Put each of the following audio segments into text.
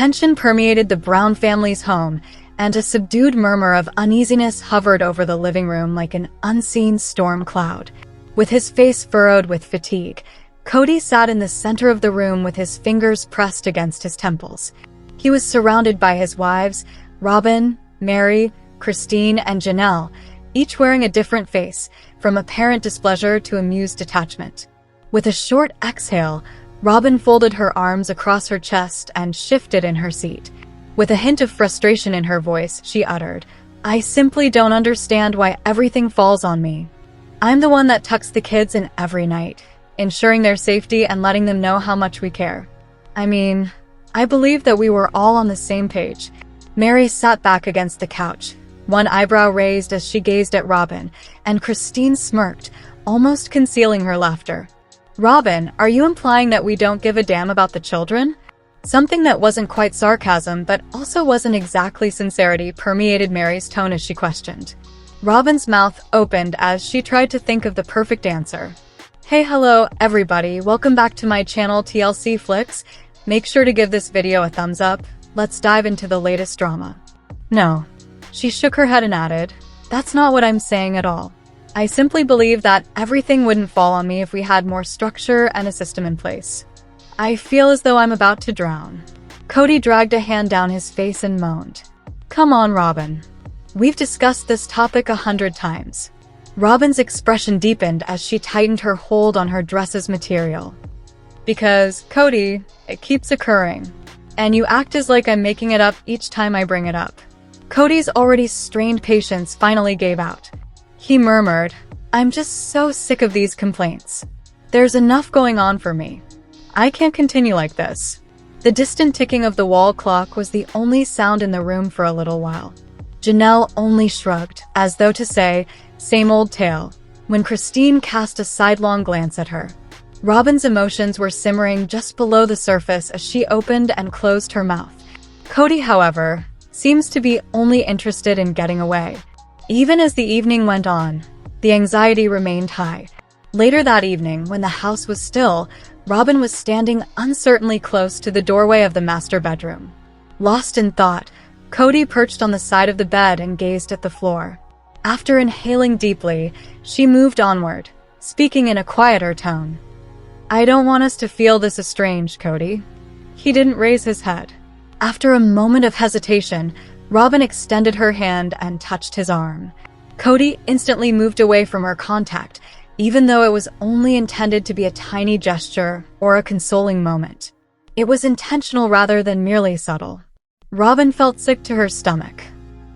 Tension permeated the Brown family's home, and a subdued murmur of uneasiness hovered over the living room like an unseen storm cloud. With his face furrowed with fatigue, Kody sat in the center of the room with his fingers pressed against his temples. He was surrounded by his wives, Robyn, Mary, Christine, and Janelle, each wearing a different face, from apparent displeasure to amused detachment. With a short exhale, Robyn folded her arms across her chest and shifted in her seat. With a hint of frustration in her voice, she uttered, "I simply don't understand why everything falls on me. I'm the one that tucks the kids in every night, ensuring their safety and letting them know how much we care. I mean, I believe that we were all on the same page." Mary sat back against the couch, one eyebrow raised as she gazed at Robyn, and Christine smirked, almost concealing her laughter. "Robyn, are you implying that we don't give a damn about the children?" Something that wasn't quite sarcasm, but also wasn't exactly sincerity, permeated Mary's tone as she questioned. Robyn's mouth opened as she tried to think of the perfect answer. Hey, hello, everybody. Welcome back to my channel, TLC Flicks. Make sure to give this video a thumbs up. Let's dive into the latest drama. No. She shook her head and added, "That's not what I'm saying at all. I simply believe that everything wouldn't fall on me if we had more structure and a system in place. I feel as though I'm about to drown." Kody dragged a hand down his face and moaned. "Come on, Robyn. We've discussed this topic 100 times. Robyn's expression deepened as she tightened her hold on her dress's material. "Because, Kody, it keeps occurring. And you act as like I'm making it up each time I bring it up." Kody's already strained patience finally gave out. He murmured, "I'm just so sick of these complaints. There's enough going on for me. I can't continue like this." The distant ticking of the wall clock was the only sound in the room for a little while. Janelle only shrugged, as though to say, "Same old tale," when Christine cast a sidelong glance at her. Robyn's emotions were simmering just below the surface as she opened and closed her mouth. Kody, however, seems to be only interested in getting away. Even as the evening went on, the anxiety remained high. Later that evening, when the house was still, Robyn was standing uncertainly close to the doorway of the master bedroom. Lost in thought, Kody perched on the side of the bed and gazed at the floor. After inhaling deeply, she moved onward, speaking in a quieter tone. "I don't want us to feel this estranged, Kody." He didn't raise his head. After a moment of hesitation, Robyn extended her hand and touched his arm. Kody instantly moved away from her contact, even though it was only intended to be a tiny gesture or a consoling moment. It was intentional rather than merely subtle. Robyn felt sick to her stomach.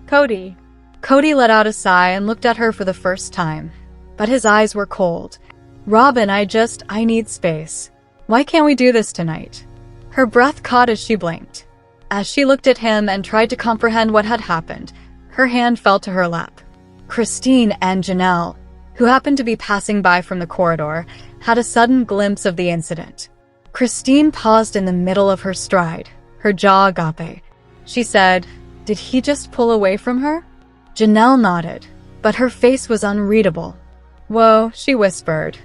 "Kody." Kody let out a sigh and looked at her for the first time, but his eyes were cold. "Robyn, I need space. Why can't we do this tonight?" Her breath caught as she blinked. As she looked at him and tried to comprehend what had happened, her hand fell to her lap. Christine and Janelle, who happened to be passing by from the corridor, had a sudden glimpse of the incident. Christine paused in the middle of her stride, her jaw agape. She said, "Did he just pull away from her?" Janelle nodded, but her face was unreadable. "Whoa," she whispered.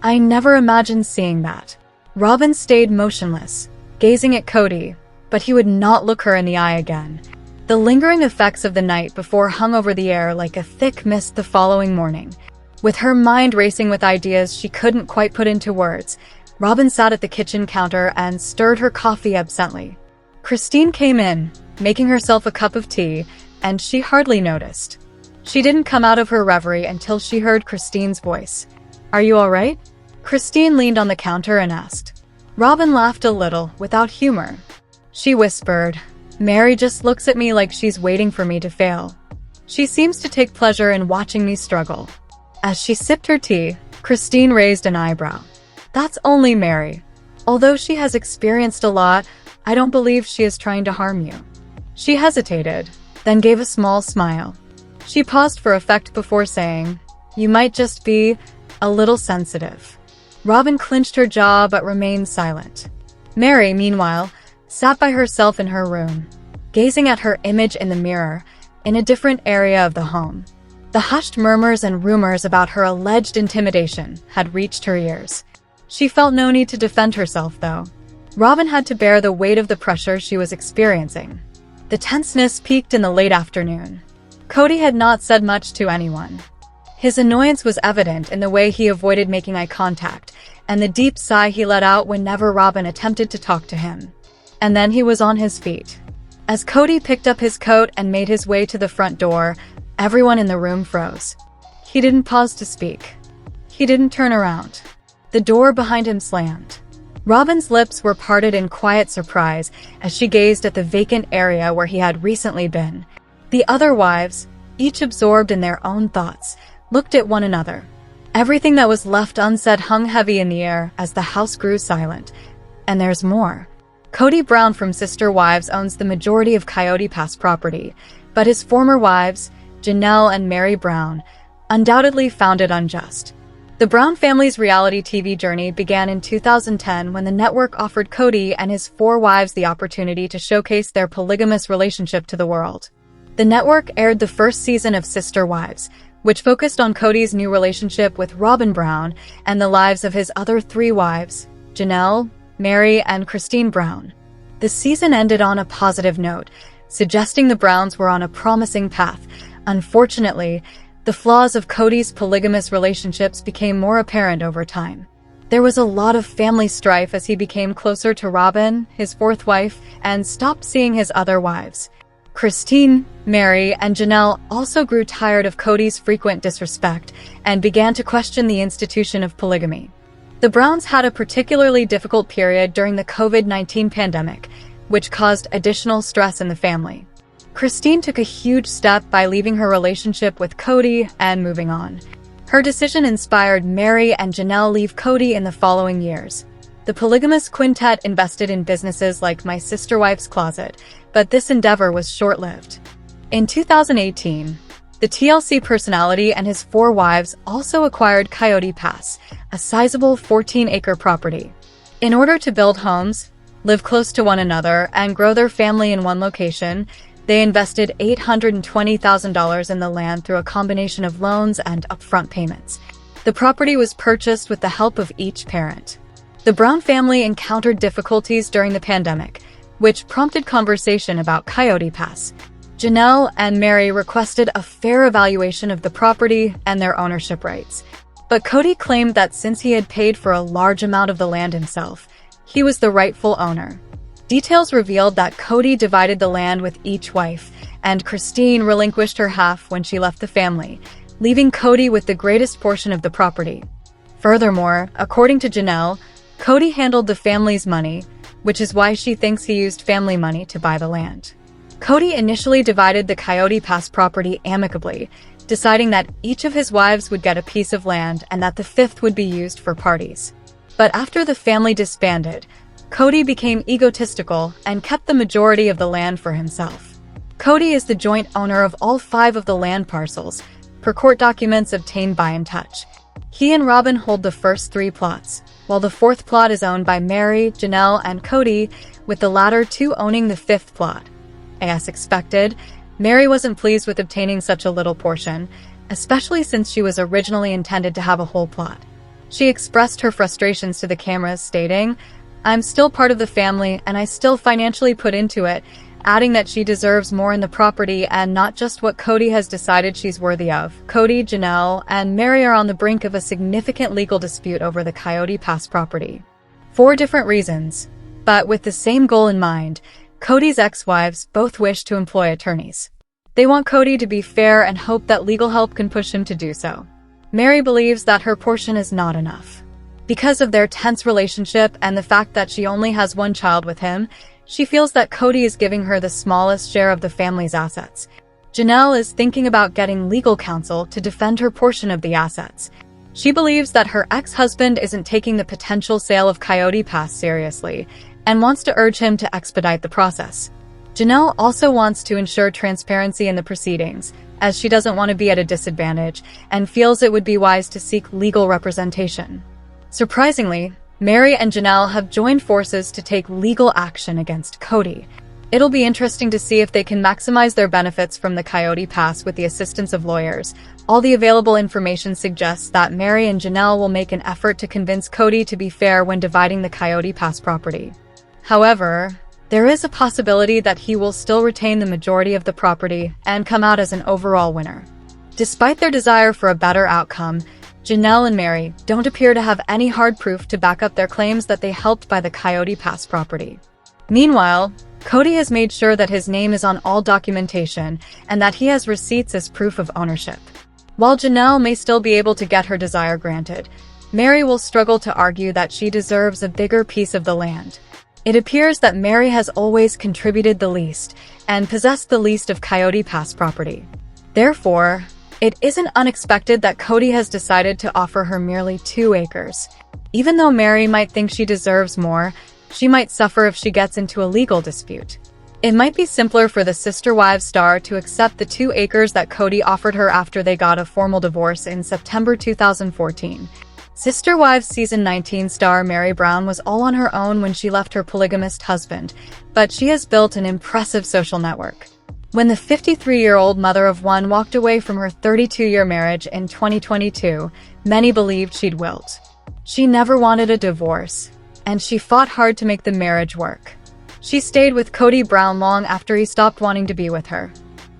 "I never imagined seeing that." Robyn stayed motionless, gazing at Kody, but he would not look her in the eye again. The lingering effects of the night before hung over the air like a thick mist the following morning. With her mind racing with ideas she couldn't quite put into words, Robyn sat at the kitchen counter and stirred her coffee absently. Christine came in, making herself a cup of tea, and she hardly noticed. She didn't come out of her reverie until she heard Christine's voice. "Are you all right?" Christine leaned on the counter and asked. Robyn laughed a little, without humor. She whispered, "Mary just looks at me like she's waiting for me to fail. She seems to take pleasure in watching me struggle." As she sipped her tea, Christine raised an eyebrow. "That's only Mary. Although she has experienced a lot, I don't believe she is trying to harm you." She hesitated, then gave a small smile. She paused for effect before saying, "You might just be a little sensitive." Robyn clenched her jaw but remained silent. Mary, meanwhile, sat by herself in her room, gazing at her image in the mirror, in a different area of the home. The hushed murmurs and rumors about her alleged intimidation had reached her ears. She felt no need to defend herself, though. Robyn had to bear the weight of the pressure she was experiencing. The tenseness peaked in the late afternoon. Kody had not said much to anyone. His annoyance was evident in the way he avoided making eye contact, and the deep sigh he let out whenever Robyn attempted to talk to him. And then he was on his feet. As Kody picked up his coat and made his way to the front door, everyone in the room froze. He didn't pause to speak. He didn't turn around. The door behind him slammed. Robyn's lips were parted in quiet surprise as she gazed at the vacant area where he had recently been. The other wives, each absorbed in their own thoughts, looked at one another. Everything that was left unsaid hung heavy in the air as the house grew silent. And there's more. Kody Brown from Sister Wives owns the majority of Coyote Pass property, but his former wives, Janelle and Mary Brown, undoubtedly found it unjust. The Brown family's reality TV journey began in 2010 when the network offered Kody and his 4 wives the opportunity to showcase their polygamous relationship to the world. The network aired the first season of Sister Wives, which focused on Kody's new relationship with Robyn Brown and the lives of his other 3 wives, Janelle, Mary, and Christine Brown. The season ended on a positive note, suggesting the Browns were on a promising path. Unfortunately, the flaws of Kody's polygamous relationships became more apparent over time. There was a lot of family strife as he became closer to Robyn, his 4th wife, and stopped seeing his other wives. Christine, Mary, and Janelle also grew tired of Kody's frequent disrespect and began to question the institution of polygamy. The Browns had a particularly difficult period during the COVID-19 pandemic, which caused additional stress in the family. Christine took a huge step by leaving her relationship with Kody and moving on. Her decision inspired Mary and Janelle leave Kody in the following years. The polygamous quintet invested in businesses like My Sister Wife's Closet, but this endeavor was short-lived. In 2018, the TLC personality and his 4 wives also acquired Coyote Pass, a sizable 14-acre property. In order to build homes, live close to one another, and grow their family in one location, they invested $820,000 in the land through a combination of loans and upfront payments. The property was purchased with the help of each parent. The Brown family encountered difficulties during the pandemic, which prompted conversation about Coyote Pass. Janelle and Mary requested a fair evaluation of the property and their ownership rights. But Kody claimed that since he had paid for a large amount of the land himself, he was the rightful owner. Details revealed that Kody divided the land with each wife, and Christine relinquished her half when she left the family, leaving Kody with the greatest portion of the property. Furthermore, according to Janelle, Kody handled the family's money, which is why she thinks he used family money to buy the land. Kody initially divided the Coyote Pass property amicably, deciding that each of his wives would get a piece of land and that the 5th would be used for parties. But after the family disbanded, Kody became egotistical and kept the majority of the land for himself. Kody is the joint owner of all 5 of the land parcels, per court documents obtained by In Touch. He and Robyn hold the first 3 plots, while the 4th plot is owned by Mary, Janelle, and Kody, with the latter 2 owning the 5th plot. As expected, Mary wasn't pleased with obtaining such a little portion, especially since she was originally intended to have a whole plot. She expressed her frustrations to the cameras, stating, "I'm still part of the family and I still financially put into it," adding that she deserves more in the property and not just what Kody has decided she's worthy of. Kody, Janelle, and Mary are on the brink of a significant legal dispute over the Coyote Pass property. 4 different reasons, but with the same goal in mind. Kody's ex-wives both wish to employ attorneys. They want Kody to be fair and hope that legal help can push him to do so. Mary believes that her portion is not enough. Because of their tense relationship and the fact that she only has 1 child with him, she feels that Kody is giving her the smallest share of the family's assets. Janelle is thinking about getting legal counsel to defend her portion of the assets. She believes that her ex-husband isn't taking the potential sale of Coyote Pass seriously and wants to urge him to expedite the process. Janelle also wants to ensure transparency in the proceedings, as she doesn't want to be at a disadvantage and feels it would be wise to seek legal representation. Surprisingly, Mary and Janelle have joined forces to take legal action against Kody. It'll be interesting to see if they can maximize their benefits from the Coyote Pass with the assistance of lawyers. All the available information suggests that Mary and Janelle will make an effort to convince Kody to be fair when dividing the Coyote Pass property. However, there is a possibility that he will still retain the majority of the property and come out as an overall winner. Despite their desire for a better outcome, Janelle and Mary don't appear to have any hard proof to back up their claims that they helped buy the Coyote Pass property. Meanwhile, Kody has made sure that his name is on all documentation and that he has receipts as proof of ownership. While Janelle may still be able to get her desire granted, Mary will struggle to argue that she deserves a bigger piece of the land. It appears that Mary has always contributed the least and possessed the least of Coyote Pass property. Therefore, it isn't unexpected that Kody has decided to offer her merely 2 acres. Even though Mary might think she deserves more, she might suffer if she gets into a legal dispute. It might be simpler for the Sister Wives star to accept the 2 acres that Kody offered her after they got a formal divorce in September 2014. Sister Wives Season 19 star Mary Brown was all on her own when she left her polygamist husband, but she has built an impressive social network. When the 53-year-old mother of 1 walked away from her 32-year marriage in 2022, many believed she'd wilt. She never wanted a divorce, and she fought hard to make the marriage work. She stayed with Kody Brown long after he stopped wanting to be with her.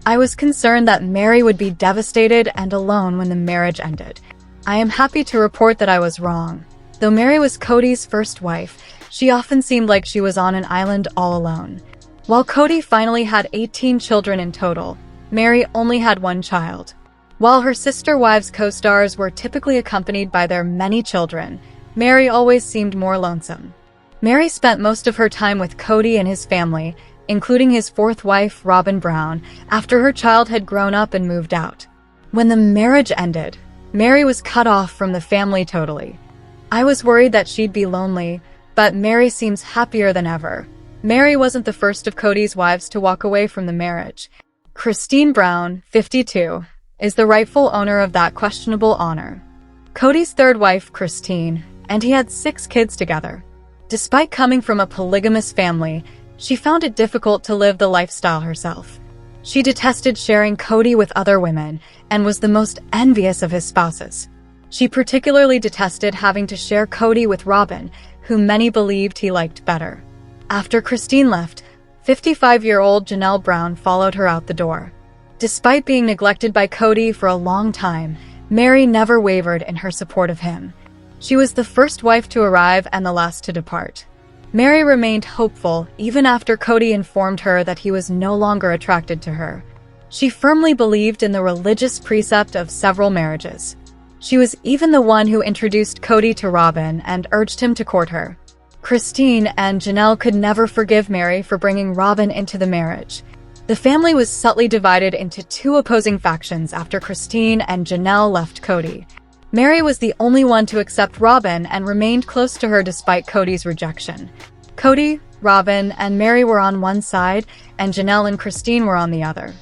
I was concerned that Mary would be devastated and alone when the marriage ended. I am happy to report that I was wrong. Though Mary was Kody's first wife, she often seemed like she was on an island all alone. While Kody finally had 18 children in total, Mary only had 1 child. While her Sister Wives co-stars were typically accompanied by their many children, Mary always seemed more lonesome. Mary spent most of her time with Kody and his family, including his 4th wife, Robyn Brown, after her child had grown up and moved out. When the marriage ended, Mary was cut off from the family totally. I was worried that she'd be lonely, but Mary seems happier than ever. Mary wasn't the first of Kody's wives to walk away from the marriage. Christine Brown, 52, is the rightful owner of that questionable honor. Kody's 3rd wife, Christine, and he had 6 kids together. Despite coming from a polygamous family, she found it difficult to live the lifestyle herself. She detested sharing Kody with other women and was the most envious of his spouses. She particularly detested having to share Kody with Robyn, whom many believed he liked better. After Christine left, 55-year-old Janelle Brown followed her out the door. Despite being neglected by Kody for a long time, Mary never wavered in her support of him. She was the first wife to arrive and the last to depart. Mary remained hopeful even after Kody informed her that he was no longer attracted to her. She firmly believed in the religious precept of several marriages. She was even the one who introduced Kody to Robyn and urged him to court her. Christine and Janelle could never forgive Mary for bringing Robyn into the marriage. The family was subtly divided into 2 opposing factions after Christine and Janelle left Kody. Mary was the only one to accept Robyn and remained close to her despite Kody's rejection. Kody, Robyn, and Mary were on one side, and Janelle and Christine were on the other.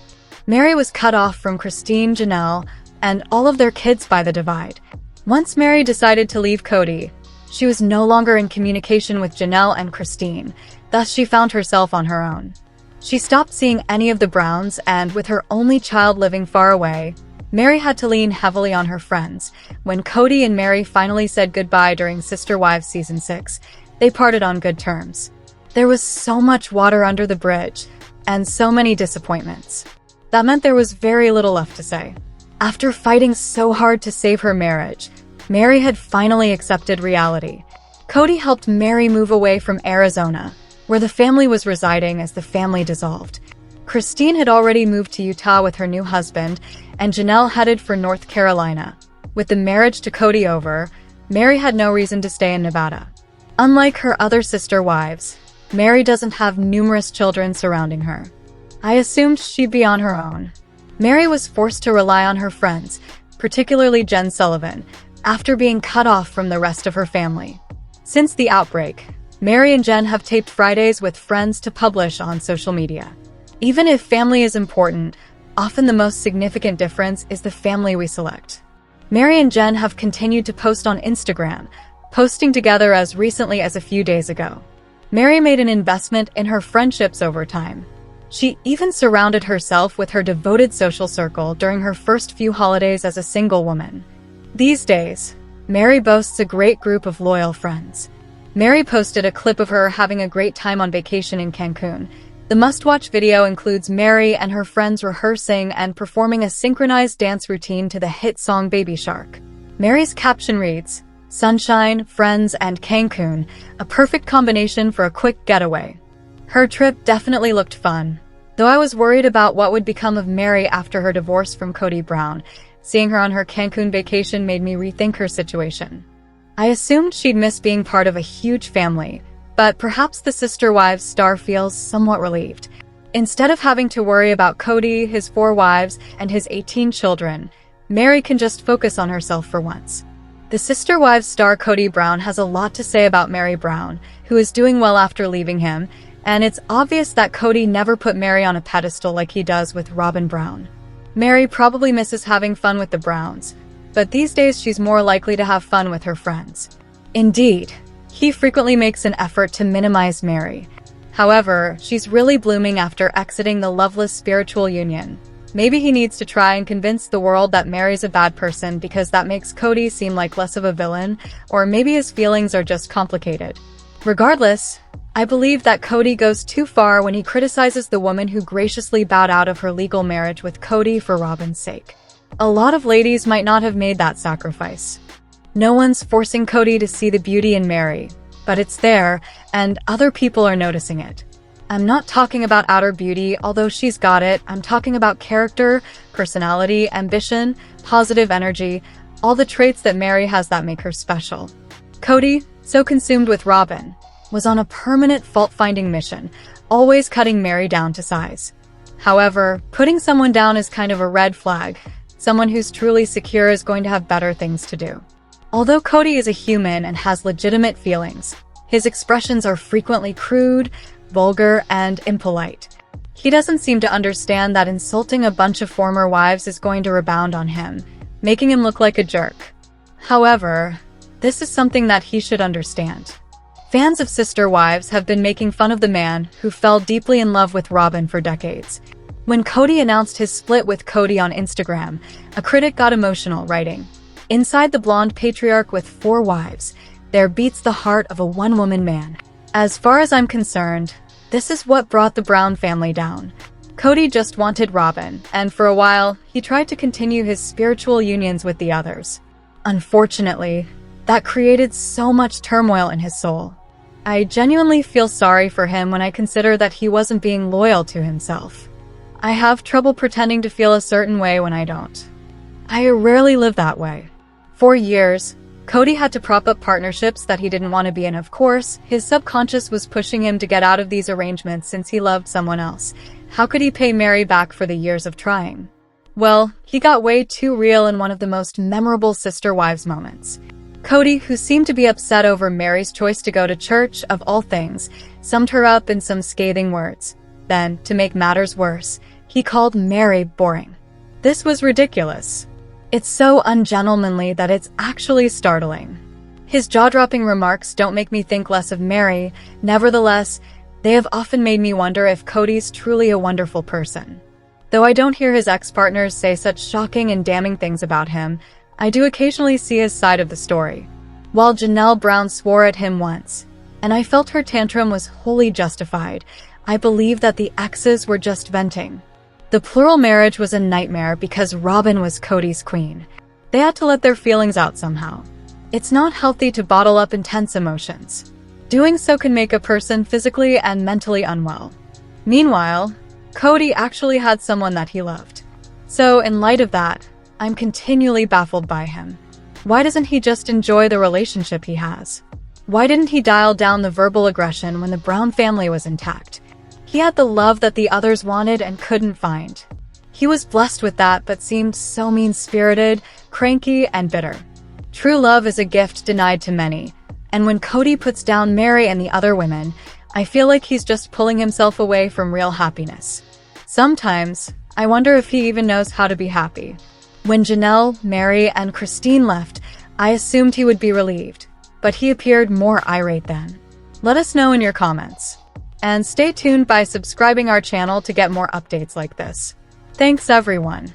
Mary was cut off from Christine, Janelle, and all of their kids by the divide. Once Mary decided to leave Kody, she was no longer in communication with Janelle and Christine, thus she found herself on her own. She stopped seeing any of the Browns, and with her only child living far away, Mary had to lean heavily on her friends. When Kody and Mary finally said goodbye during Sister Wives Season 6, they parted on good terms. There was so much water under the bridge, and so many disappointments. That meant there was very little left to say. After fighting so hard to save her marriage, Mary had finally accepted reality. Kody helped Mary move away from Arizona, where the family was residing as the family dissolved. Christine had already moved to Utah with her new husband, and Janelle headed for North Carolina. With the marriage to Kody over, Mary had no reason to stay in Nevada. Unlike her other sister wives, Mary doesn't have numerous children surrounding her. I assumed she'd be on her own. Mary was forced to rely on her friends, particularly Jen Sullivan, after being cut off from the rest of her family. Since the outbreak, Mary and Jen have taped Fridays with friends to publish on social media. Even if family is important, often the most significant difference is the family we select. Mary and Jen have continued to post on Instagram, posting together as recently as a few days ago. Mary made an investment in her friendships over time. She even surrounded herself with her devoted social circle during her first few holidays as a single woman. These days, Mary boasts a great group of loyal friends. Mary posted a clip of her having a great time on vacation in Cancun. The must-watch video includes Mary and her friends rehearsing and performing a synchronized dance routine to the hit song Baby Shark. Mary's caption reads, "Sunshine, friends, and Cancun, a perfect combination for a quick getaway." Her trip definitely looked fun, though I was worried about what would become of Mary after her divorce from Kody Brown. Seeing her on her Cancun vacation made me rethink her situation. I assumed she'd miss being part of a huge family, but perhaps the Sister Wives star feels somewhat relieved. Instead of having to worry about Kody, his 4 wives, and his 18 children, Mary can just focus on herself for once. The Sister Wives star Kody Brown has a lot to say about Mary Brown, who is doing well after leaving him, and it's obvious that Kody never put Mary on a pedestal like he does with Robyn Brown. Mary probably misses having fun with the Browns, but these days she's more likely to have fun with her friends. Indeed, he frequently makes an effort to minimize Mary. However, she's really blooming after exiting the loveless spiritual union. Maybe he needs to try and convince the world that Mary's a bad person because that makes Kody seem like less of a villain, or maybe his feelings are just complicated. Regardless, I believe that Kody goes too far when he criticizes the woman who graciously bowed out of her legal marriage with Kody for Robyn's sake. A lot of ladies might not have made that sacrifice. No one's forcing Kody to see the beauty in Mary, but it's there, and other people are noticing it. I'm not talking about outer beauty, although she's got it. I'm talking about character, personality, ambition, positive energy, all the traits that Mary has that make her special. Kody, so consumed with Robyn, was on a permanent fault-finding mission, always cutting Mary down to size. However, putting someone down is kind of a red flag. Someone who's truly secure is going to have better things to do. Although Kody is a human and has legitimate feelings, his expressions are frequently crude, vulgar, and impolite. He doesn't seem to understand that insulting a bunch of former wives is going to rebound on him, making him look like a jerk. However, this is something that he should understand. Fans of Sister Wives have been making fun of the man who fell deeply in love with Robyn for decades. When Kody announced his split with Kody on Instagram, a critic got emotional, writing, "Inside the blonde patriarch with 4 wives, there beats the heart of a one-woman man. As far as I'm concerned, this is what brought the Brown family down. Kody just wanted Robyn, and for a while, he tried to continue his spiritual unions with the others. Unfortunately, that created so much turmoil in his soul. I genuinely feel sorry for him when I consider that he wasn't being loyal to himself. I have trouble pretending to feel a certain way when I don't. I rarely live that way." For years, Kody had to prop up partnerships that he didn't want to be in. Of course, his subconscious was pushing him to get out of these arrangements since he loved someone else. How could he pay Mary back for the years of trying? Well, he got way too real in one of the most memorable Sister Wives moments. Kody, who seemed to be upset over Mary's choice to go to church, of all things, summed her up in some scathing words. Then, to make matters worse, he called Mary boring. This was ridiculous. It's so ungentlemanly that it's actually startling. His jaw-dropping remarks don't make me think less of Mary. Nevertheless, they have often made me wonder if Kody's truly a wonderful person. Though I don't hear his ex-partners say such shocking and damning things about him, I do occasionally see his side of the story. While Janelle Brown swore at him once, and I felt her tantrum was wholly justified, I believe that the exes were just venting. The plural marriage was a nightmare because Robyn was Kody's queen. They had to let their feelings out somehow. It's not healthy to bottle up intense emotions. Doing so can make a person physically and mentally unwell. Meanwhile, Kody actually had someone that he loved. So, in light of that, I'm continually baffled by him. Why doesn't he just enjoy the relationship he has? Why didn't he dial down the verbal aggression when the Brown family was intact? He had the love that the others wanted and couldn't find. He was blessed with that but seemed so mean-spirited, cranky, and bitter. True love is a gift denied to many, and when Kody puts down Mary and the other women, I feel like he's just pulling himself away from real happiness. Sometimes, I wonder if he even knows how to be happy. When Janelle, Mary, and Christine left, I assumed he would be relieved, but he appeared more irate then. Let us know in your comments. And stay tuned by subscribing our channel to get more updates like this. Thanks everyone.